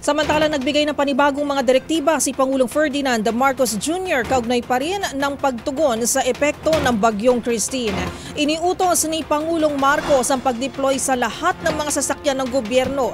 Samantala, nagbigay ng panibagong mga direktiba si Pangulong Ferdinand Marcos Jr. kaugnay pa rin ng pagtugon sa epekto ng Bagyong Christine. Iniutos ni Pangulong Marcos ang pag-deploy sa lahat ng mga sasakyan ng gobyerno,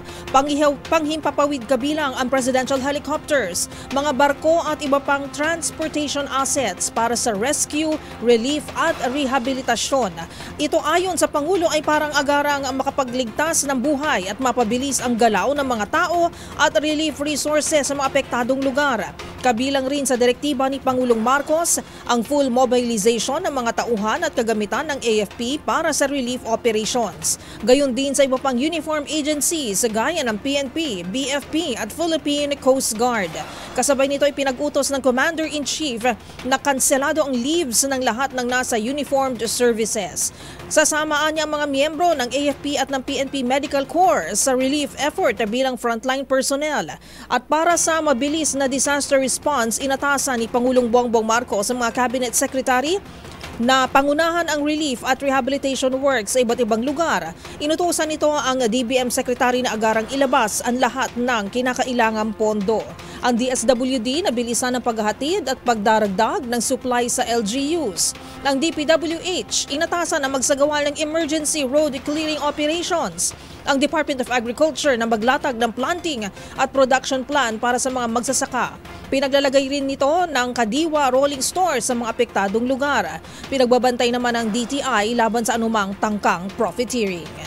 panghimpapawid kabilang ang presidential helicopters, mga barko at iba pang transportation assets para sa rescue, relief at rehabilitasyon. Ito ayon sa Pangulo ay parang agarang makapagligtas ng buhay at mapabilis ang galaw ng mga tao at relief resources sa mga apektadong lugar. Kabilang rin sa direktiba ni Pangulong Marcos ang full mobilization ng mga tauhan at kagamitan ng AFP para sa relief operations. Gayon din sa iba pang uniform agencies gaya ng PNP, BFP at Philippine Coast Guard. Kasabay nito ay pinag-utos ng Commander-in-Chief na kanselado ang leaves ng lahat ng nasa uniformed services. Sasamaan niya ang mga miyembro ng AFP at ng PNP Medical Corps sa relief effort bilang frontline personnel. At para sa mabilis na disaster response, inatasan ni Pangulong Bongbong Marcos sa mga cabinet secretary na pangunahan ang relief at rehabilitation work sa iba't ibang lugar. Inutusan nito ang DBM Secretary na agarang ilabas ang lahat ng kinakailangang pondo. Ang DSWD nabilisan ng paghahatid at pagdaragdag ng supply sa LGUs. Ang DPWH inatasan na magsagawa ng emergency road clearing operations. Ang Department of Agriculture na maglatag ng planting at production plan para sa mga magsasaka. Pinaglalagay rin nito ng kadiwa rolling store sa mga apektadong lugar. Pinagbabantay naman ng DTI laban sa anumang tangkang profiteering.